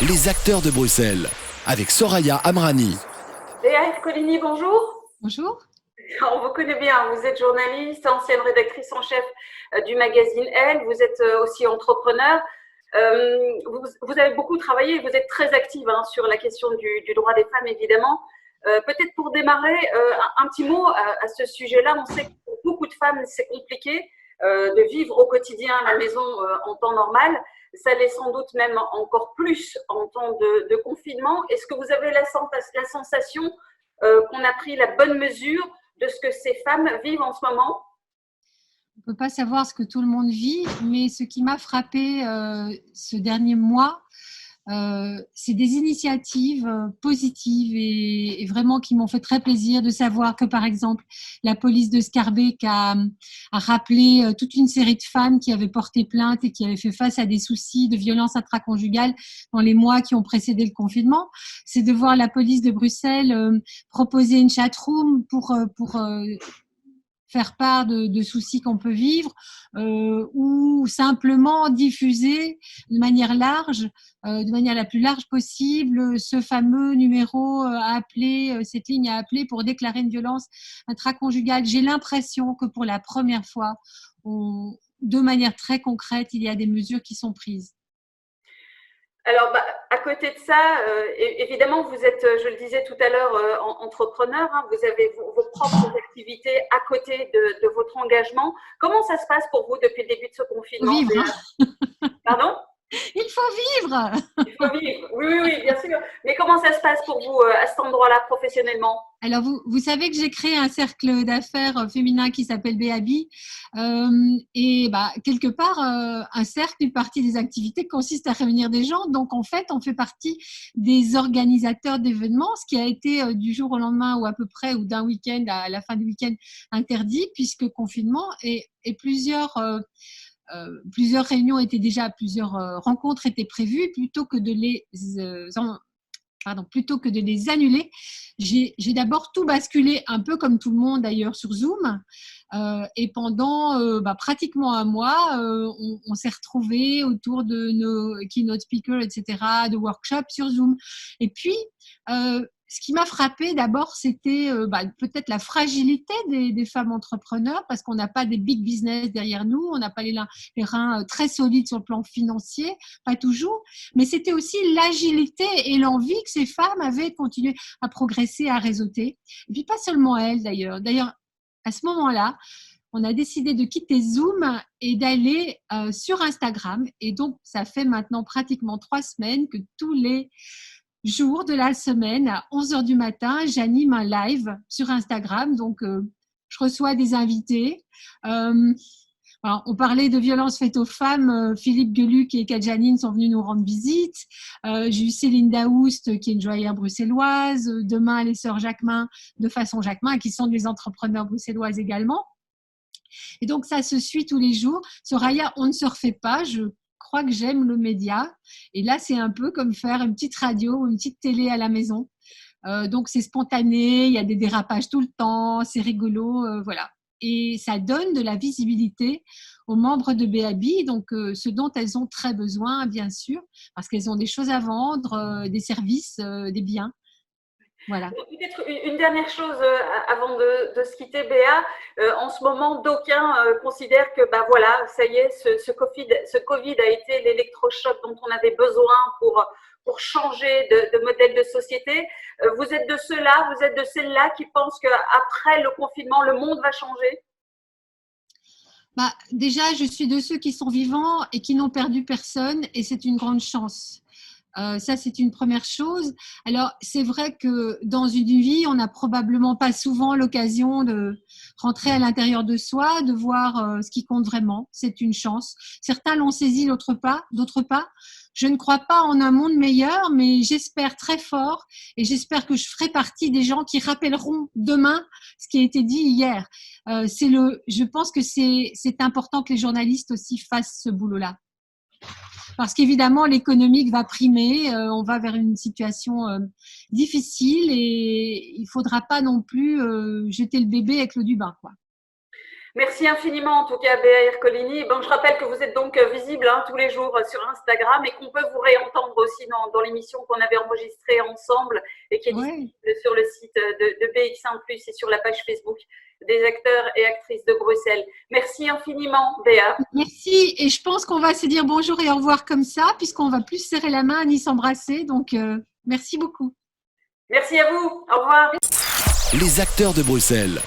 Les acteurs de Bruxelles, avec Soraya Amrani. Léa Ercolini, bonjour. Bonjour. On vous connaît bien, vous êtes journaliste, ancienne rédactrice en chef du magazine Elle, vous êtes aussi entrepreneur. Vous avez beaucoup travaillé, vous êtes très active sur la question du droit des femmes, évidemment. Peut-être pour démarrer, un petit mot à ce sujet-là. On sait que pour beaucoup de femmes, c'est compliqué de vivre au quotidien à la maison en temps normal. Ça l'est sans doute même encore plus en temps de confinement. Est-ce que vous avez la sensation qu'on a pris la bonne mesure de ce que ces femmes vivent en ce moment? On ne peut pas savoir ce que tout le monde vit, mais ce qui m'a frappé ce dernier mois, c'est des initiatives positives et vraiment qui m'ont fait très plaisir de savoir que, par exemple, la police de Scarbeck a rappelé toute une série de femmes qui avaient porté plainte et qui avaient fait face à des soucis de violence intraconjugale dans les mois qui ont précédé le confinement. C'est de voir la police de Bruxelles proposer une chatroom pour faire part de soucis qu'on peut vivre ou simplement diffuser de manière large, de manière la plus large possible, ce fameux numéro à appeler, cette ligne à appeler pour déclarer une violence intraconjugale. J'ai l'impression que pour la première fois, de manière très concrète, il y a des mesures qui sont prises. Alors, à côté de ça, évidemment, vous êtes, je le disais tout à l'heure, entrepreneur. Vous avez vos propres activités à côté de votre engagement. Comment ça se passe pour vous depuis le début de ce confinement? Vivre. Pardon? Il faut vivre. Il faut vivre. Oui, oui, oui, bien sûr. Mais comment ça se passe pour vous à cet endroit-là professionnellement? Alors, vous savez que j'ai créé un cercle d'affaires féminin qui s'appelle Béabi. Et quelque part, un cercle, une partie des activités consiste à réunir des gens. Donc, en fait, on fait partie des organisateurs d'événements, ce qui a été du jour au lendemain ou à peu près, ou d'un week-end à la fin du week-end, interdit, puisque confinement et plusieurs réunions étaient déjà, plusieurs rencontres étaient prévues. Plutôt que de les annuler, j'ai d'abord tout basculé, un peu comme tout le monde d'ailleurs, sur Zoom. Et pendant pratiquement un mois, on s'est retrouvés autour de nos keynote speakers, etc., de workshops sur Zoom. Et puis, ce qui m'a frappée d'abord, c'était peut-être la fragilité des femmes entrepreneurs, parce qu'on n'a pas des big business derrière nous, on n'a pas les reins très solides sur le plan financier, pas toujours, mais c'était aussi l'agilité et l'envie que ces femmes avaient de continuer à progresser, à réseauter. Et puis pas seulement elles d'ailleurs. D'ailleurs, à ce moment-là, on a décidé de quitter Zoom et d'aller sur Instagram. Et donc, ça fait maintenant pratiquement 3 semaines que tous les jours de la semaine, à 11 heures du matin, j'anime un live sur Instagram. Donc, je reçois des invités. Alors, on parlait de violences faites aux femmes. Philippe Geluc et Kadjanine sont venus nous rendre visite. J'ai eu Céline Daoust, qui est une joaillière bruxelloise. Demain, les sœurs Jacquemin, de façon Jacquemin, qui sont des entrepreneurs bruxelloises également. Et donc, ça se suit tous les jours. Soraya, on ne se refait pas. Je crois que j'aime le média. Et là, c'est un peu comme faire une petite radio ou une petite télé à la maison. Donc, c'est spontané. Il y a des dérapages tout le temps. C'est rigolo. Voilà. Et ça donne de la visibilité aux membres de BABI, donc ce dont elles ont très besoin, bien sûr, parce qu'elles ont des choses à vendre, des services, des biens. Voilà. Peut-être une dernière chose avant de se quitter, Béa. En ce moment, d'aucuns considèrent que voilà, ça y est, ce COVID a été l'électrochoc dont on avait besoin pour changer de modèle de société. Vous êtes de ceux-là, vous êtes de celles-là qui pensent qu'après le confinement, le monde va changer? Déjà, je suis de ceux qui sont vivants et qui n'ont perdu personne, et c'est une grande chance. Ça, c'est une première chose. Alors, c'est vrai que dans une vie, on n'a probablement pas souvent l'occasion de rentrer à l'intérieur de soi, de voir ce qui compte vraiment. C'est une chance. Certains l'ont saisi, d'autres pas. Je ne crois pas en un monde meilleur, mais j'espère très fort et j'espère que je ferai partie des gens qui rappelleront demain ce qui a été dit hier. Je pense que c'est important que les journalistes aussi fassent ce boulot-là. Parce qu'évidemment, l'économique va primer, on va vers une situation difficile et il ne faudra pas non plus jeter le bébé avec l'eau du bain, quoi. Merci infiniment, en tout cas, Béa Ercolini. Bon, je rappelle que vous êtes donc visible tous les jours sur Instagram et qu'on peut vous réentendre aussi dans l'émission qu'on avait enregistrée ensemble et qui est disponible sur le site de BX1+, et sur la page Facebook des acteurs et actrices de Bruxelles. Merci infiniment, Béa. Merci. Et je pense qu'on va se dire bonjour et au revoir comme ça, puisqu'on va plus serrer la main ni s'embrasser. Donc, merci beaucoup. Merci à vous. Au revoir. Les acteurs de Bruxelles.